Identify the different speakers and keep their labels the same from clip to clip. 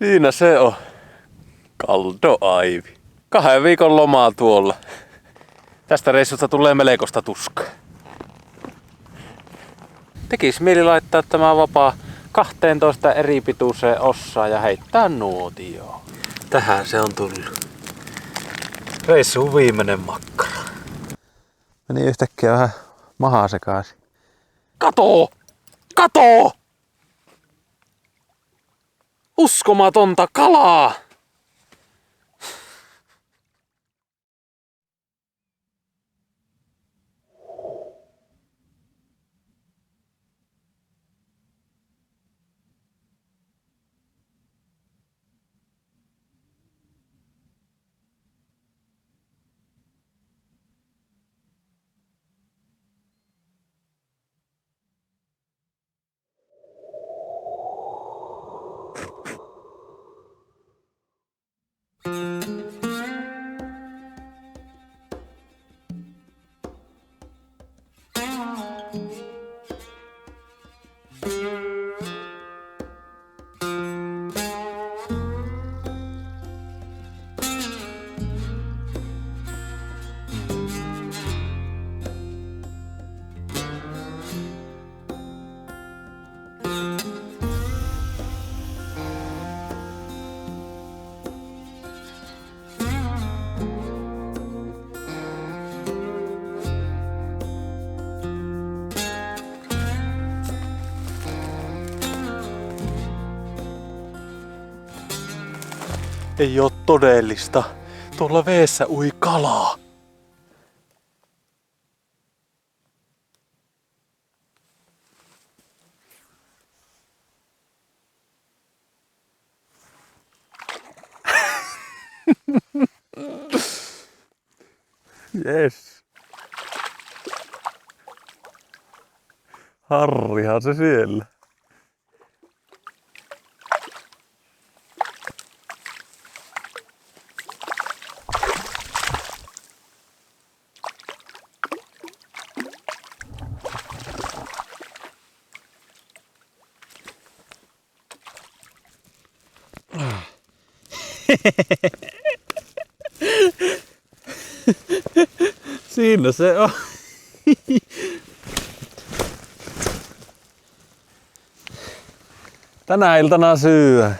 Speaker 1: Siinä se on. Kaldoaivi. 2 viikon lomaa tuolla. Tästä reissusta tulee melkoista tuskaa. Tekis mieli laittaa tämä vapaa 12 eri pituiseen ossaan ja heittää nuotioon. Tähän se on tullut. Reissuun viimeinen makkara. Meni yhtäkkiä vähän mahaa sekaisin. Kato! Kato! Uskomatonta kalaa! Ei oo todellista. Tuolla veessä ui kalaa. Yes. Harrihan se siellä. Siinä se on. Tänä iltana syö.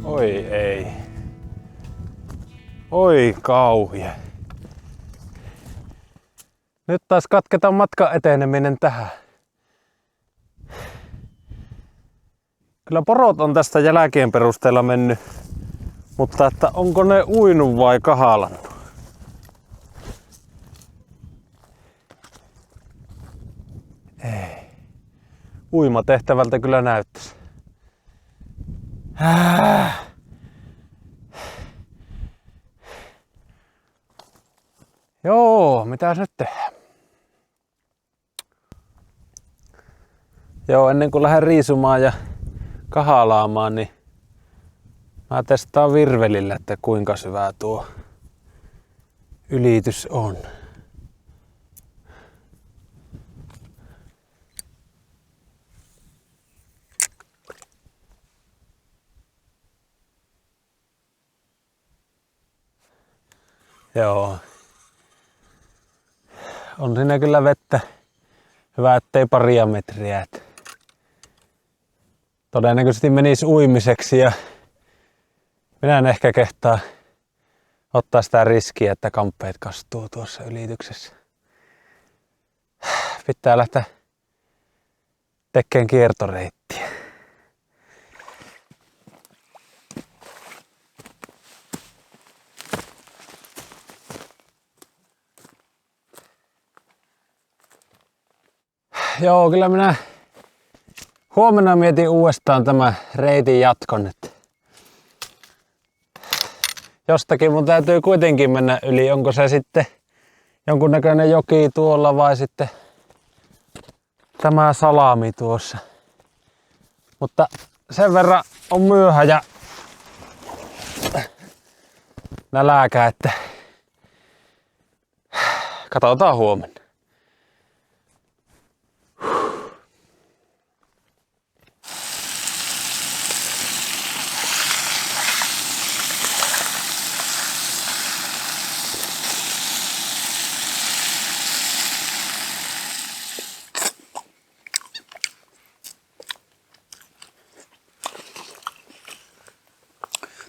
Speaker 1: Oi ei. Oi kauhia. Nyt taas katketaan matkan eteneminen tähän. Kyllä porot on tästä jälkeen perusteella mennyt, mutta että onko ne uinut vai kahalannut? Ei. Uimatehtävältä kyllä näyttäisi. Joo, mitäs nyt tehdään? Joo, ennen kuin lähden riisumaan ja kahalaamaan, niin mä testaan virvelillä, että kuinka syvä tuo ylitys on. Joo. On siinä kyllä vettä. Hyvä, ettei paria metriä. Todennäköisesti menisi uimiseksi ja minä en ehkä kehtaa ottaa sitä riskiä, että kamppeet kastuu tuossa ylityksessä. Pitää lähteä tekemään kiertoreittiä. Joo, kyllä minä huomenna mietin uudestaan tämä reitin jatkon. Että jostakin mun täytyy kuitenkin mennä yli. Onko se sitten jonkunnäköinen joki tuolla vai sitten tämä salami tuossa. Mutta sen verran on myöhä ja nälkä, että katsotaan huomenna.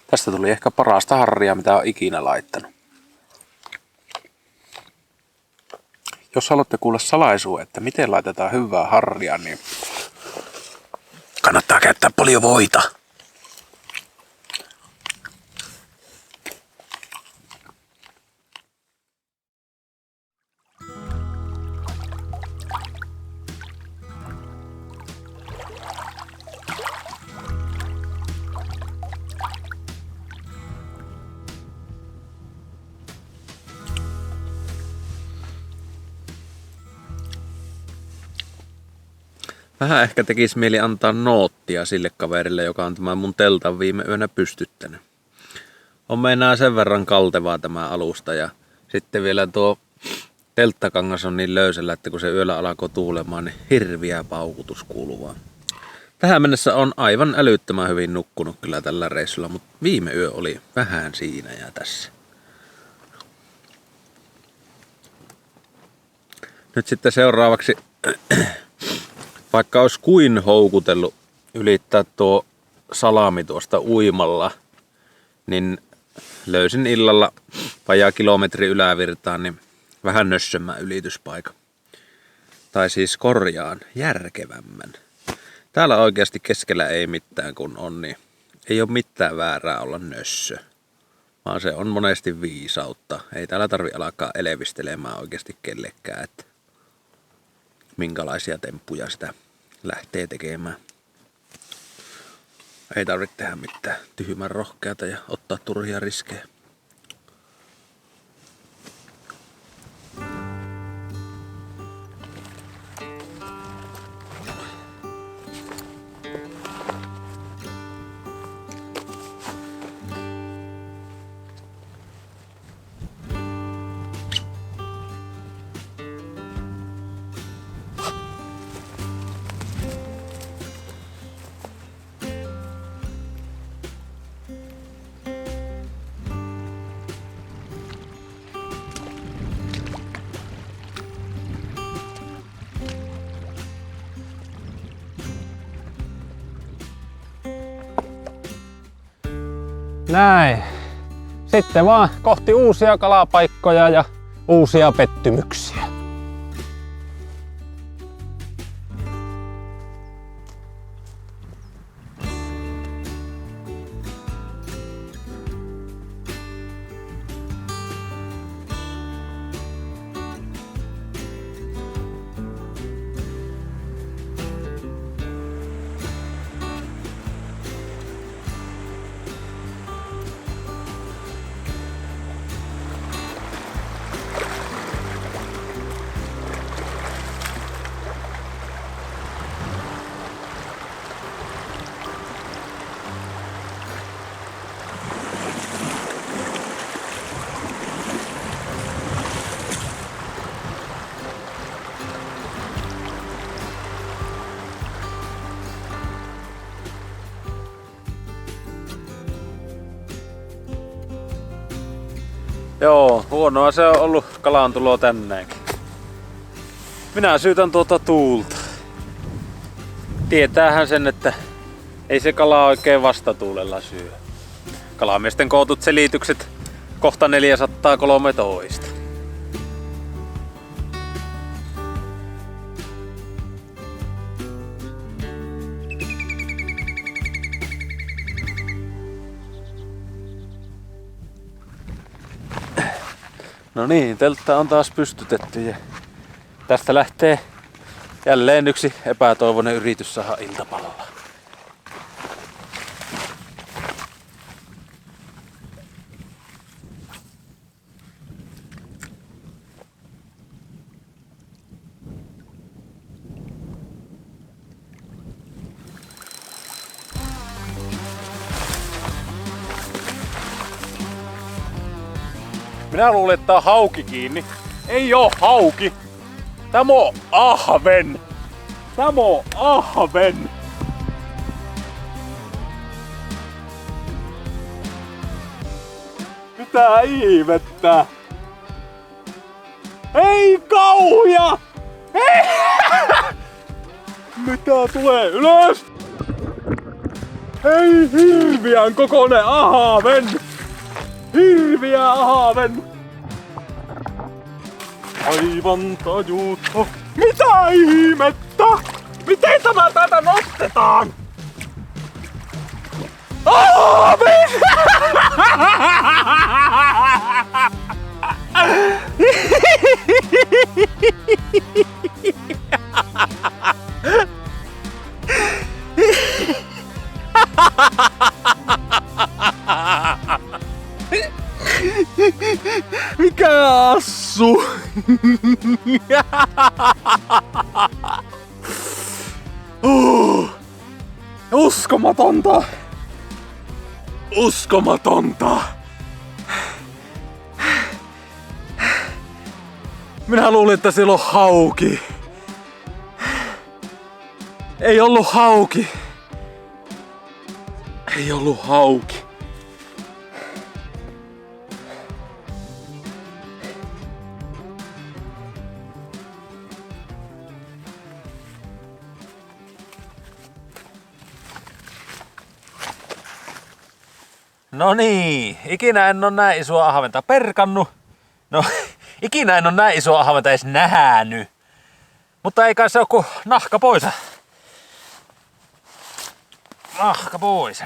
Speaker 1: Tästä tuli ehkä parasta harria, mitä olen ikinä laittanut. Jos haluatte kuulla salaisuuden, että miten laitetaan hyvää harria, niin kannattaa käyttää paljon voita. Vähän ehkä tekisi mieli antaa noottia sille kaverille, joka on tämän mun teltan viime yönä pystyttänyt. On meinaa sen verran kaltevaa tämä alusta ja sitten vielä tuo telttakangas on niin löysällä, että kun se yöllä alkoi tuulemaan, niin hirviä paukutus kuuluu vaan. Tähän mennessä on aivan älyttömän hyvin nukkunut kyllä tällä reissulla, mutta viime yö oli vähän siinä ja tässä. Nyt sitten seuraavaksi, vaikka olisi kuin houkutellut ylittää tuo salami tuosta uimalla, niin löysin illalla vajaa kilometri ylävirtaan niin vähän nössömmän ylityspaikan. Tai siis korjaan järkevämmän. Täällä oikeasti keskellä ei mitään kun on, niin ei ole mitään väärää olla nössö. Vaan se on monesti viisautta. Ei täällä tarvi alkaa elevistelemään oikeasti kellekään, että minkälaisia temppuja sitä lähtee tekemään. Ei tarvitse tehdä mitään tyhmän rohkeata ja ottaa turhia riskejä.
Speaker 2: Näin. Sitten vaan kohti uusia kalapaikkoja ja uusia pettymyksiä.
Speaker 1: Joo, huonoa se on ollut kalantulo tänäänkin. Minä syytän tuota tuulta. Tietäähän sen, että ei se kala oikein vastatuulella syö. Kalamiesten kootut selitykset kohta 413. No niin, teltta on taas pystytetty ja tästä lähtee jälleen yksi epätoivoinen yritys saada iltapalloa. Minä luulen, että tää on hauki kiinni. Ei oo hauki. Tämä on ahven. Tämä on ahven. Mitä ihmettä? Ei kauhia! Ei! Mitä tulee ylös? Ei hirviän kokoinen ahven! Hirviä ahven! Aivan tajuutta! Mitä ihmettä? Miten tämä täältä nostetaan? Ahven! Mikä assu? Uskomatonta! Uskomatonta! Minä luulin, että siellä on hauki. Ei ollut hauki. Ei ollut hauki. No niin, ikinä en oo näin isoa ahventa perkannu. No, ikinä en oo näin isoa ahventa edes nähnyt. Mutta ei kai se oo ku nahka pois. Nahka pois.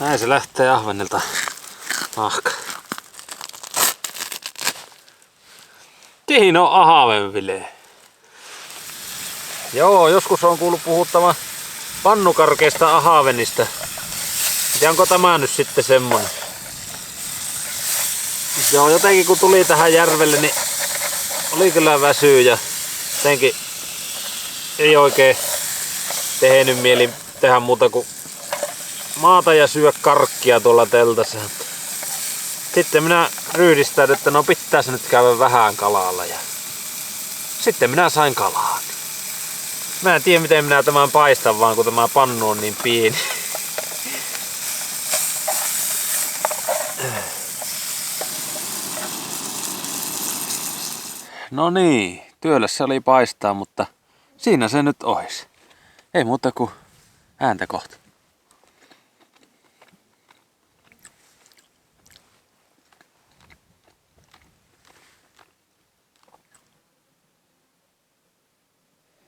Speaker 1: Näin se lähtee ahvenelta nahka. Siinä on ahvenfile. Joo, joskus on kuullut puhuttavan pannukarkeista ahvenista. Ja onko tämä nyt sitten semmonen? Joo, jotenkin kun tuli tähän järvelle, niin oli kyllä väsyä ja jotenkin ei oikein tehnyt mieli tehdä muuta kuin maata ja syö karkkia tuolla teltassa. Sitten minä ryhdistän, että no pitää se nyt käydä vähän kalalla ja sitten minä sain kalaa. Mä en tiedä miten minä tämän paistan vaan kun tämä pannu on niin pieni. No niin, työllä se oli paistaa, mutta siinä se nyt ois. Ei muuta kuin ääntä kohta.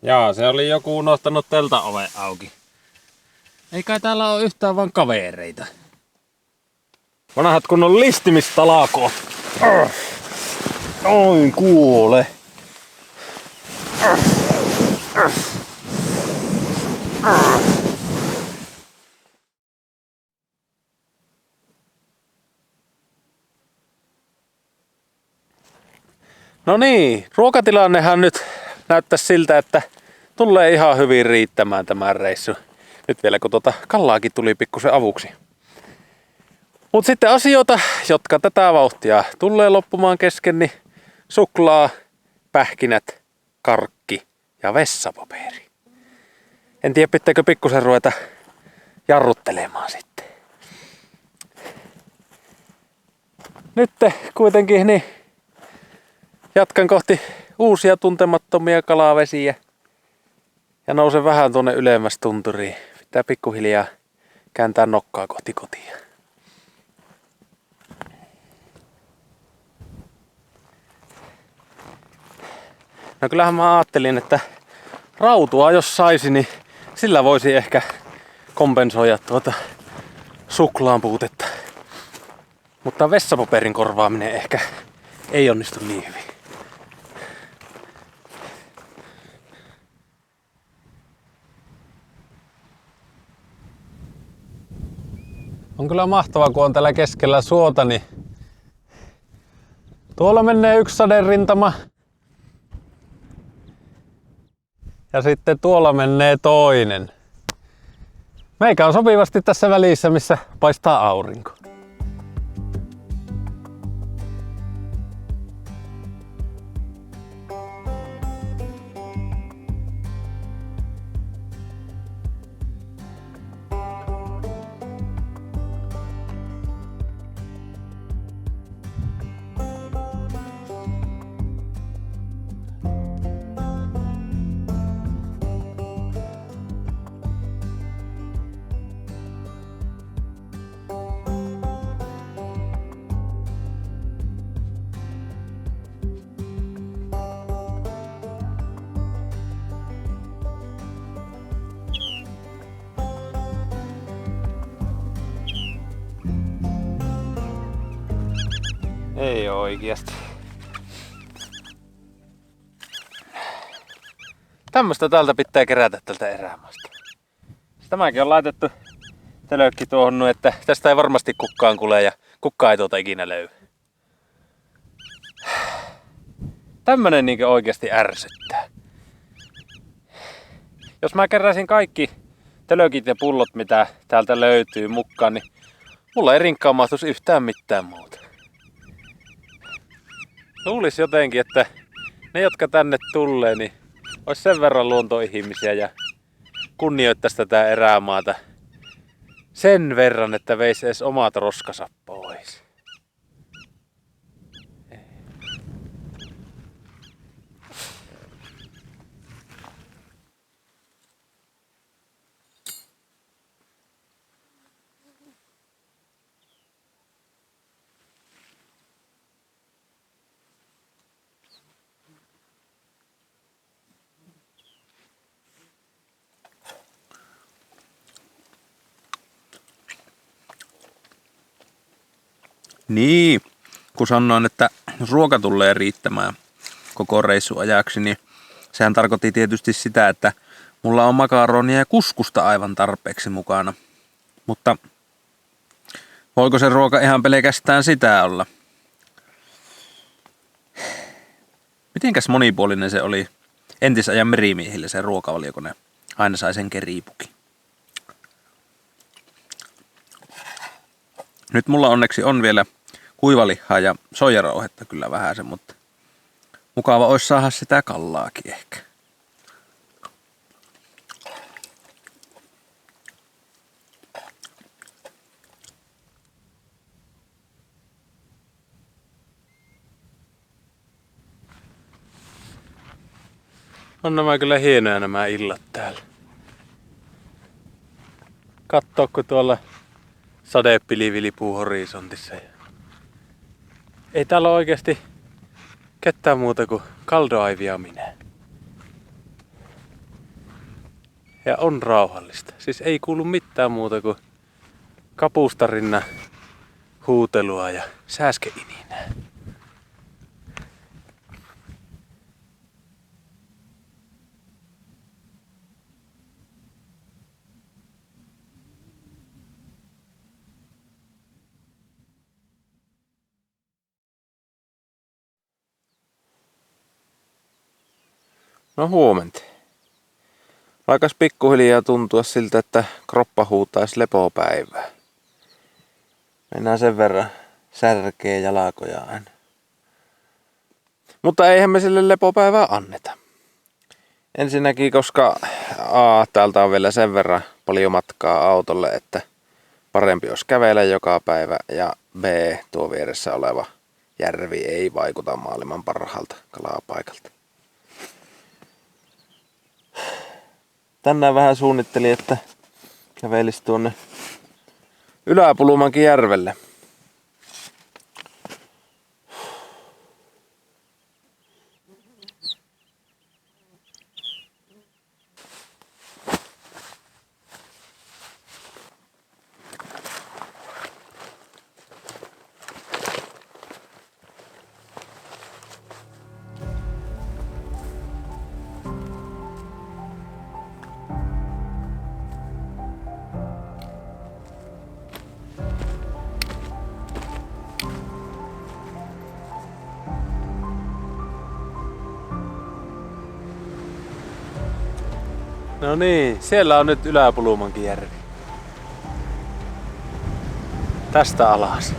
Speaker 1: Jaa, se oli joku unohtanut teltan oven auki. Ei kai täällä ole yhtään vaan kavereita. Vanhat kunnon listimistalako. Noin kuole. No niin, ruokatilannehan nyt näyttää siltä, että tulee ihan hyvin riittämään tämä reissu. Nyt vielä kun kallaakin tuli pikkusen avuksi. Mut sitten asioita, jotka tätä vauhtia tulee loppumaan kesken, niin suklaa, pähkinät, karkki ja vessapaperi. En tiedä, pitääkö pikkusen ruveta jarruttelemaan sitten. Nyt kuitenkin niin jatkan kohti uusia tuntemattomia kalavesiä. Ja nousen vähän tuonne ylemmäs tunturiin. Pitää pikkuhiljaa kääntää nokkaa kohti kotia. No kyllähän mä ajattelin, että rautua jos saisi, niin sillä voisi ehkä kompensoida suklaan puutetta. Mutta vessapaperin korvaaminen ehkä ei onnistu niin hyvin.
Speaker 2: On kyllä mahtavaa, kun on täällä keskellä suota, niin tuolla menee yksi saderintama. Ja sitten tuolla menee toinen. Meikä on sopivasti tässä välissä, missä paistaa aurinko.
Speaker 1: Ei oikeasti. Tämmöstä täältä pitää kerätä tältä erämaasta. Tämäkin on laitettu telökki tuohon, että tästä ei varmasti kukaan kuule ja kukaan ei tuota ikinä löy. Tämmönen niinkö oikeasti ärsyttää. Jos mä keräsin kaikki telökit ja pullot mitä täältä löytyy mukaan, niin mulla ei rinkkaan mahtuisi yhtään mitään muuta. Luulis jotenkin, että ne jotka tänne tulee, niin ois sen verran luontoihmisiä ja kunnioittaisi tätä erämaata sen verran, että veis edes omat roskansa pois. Niin, kun sanoin, että jos ruoka tulee riittämään koko reissun ajaksi, niin sehän tarkoitti tietysti sitä, että mulla on makaronia ja kuskusta aivan tarpeeksi mukana. Mutta voiko se ruoka ihan pelkästään sitä olla? Mitenkäs monipuolinen se oli entisajan merimiehille se ruokavalio, kun ne aina sai sen keriipukin. Nyt mulla onneksi on vielä kuivalihaa ja soijarouhetta kyllä vähän se, mutta mukava olisi saada sitä kallaakin ehkä. On nämä kyllä hienoja nämä illat täällä. Kattoo kun tuolla sadepilvi vilipuu horisontissa. Ei täällä ole oikeasti ketään muuta kuin kaldoaivia minä. Ja on rauhallista. Siis ei kuulu mitään muuta kuin kapustarinna huutelua ja sääskeininää. No huomenta. Alkaisi pikkuhiljaa tuntua siltä, että kroppa huutaisi lepopäivää. Mennään sen verran särkee jalkoja aina. Mutta eihän me sille lepopäivää anneta. Ensinnäkin, koska täältä on vielä sen verran paljon matkaa autolle, että parempi olisi kävellä joka päivä. Ja B, tuo vieressä oleva järvi ei vaikuta maailman parhaalta kalapaikalta. tänään vähän suunnittelin, että kävelisi tuonne Ylä-Pulumankin järvelle. No niin, siellä on nyt Ylä-Pulumankin järvi. Tästä alas.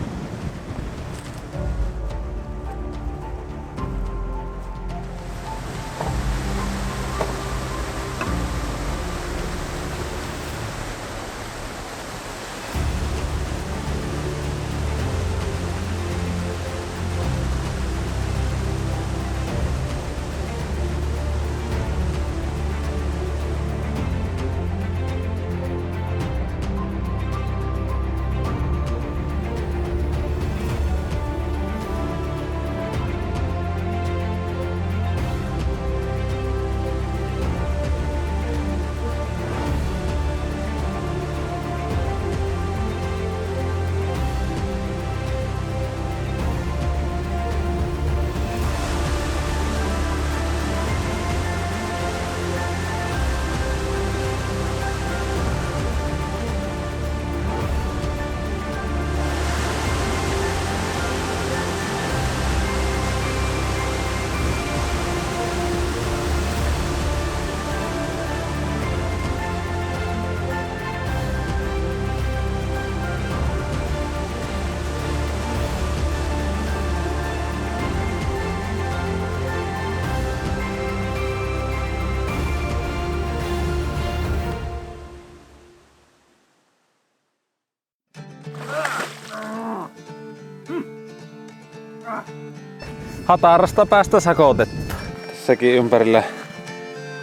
Speaker 2: Hatarasta päästä sakotettu.
Speaker 1: Tässäkin ympärillä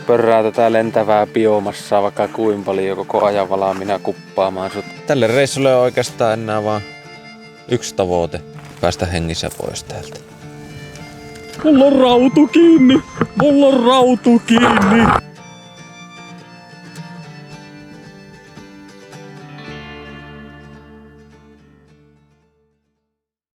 Speaker 1: pörrää tätä lentävää biomassaa vaikka kuin paljon koko ajan valmiina kuppaamaan sut. Tälle reissulle on oikeastaan enää vaan yksi tavoite. Päästä hengissä pois täältä.
Speaker 2: Mulla on rautu kiinni! Mulla on rautu kiinni!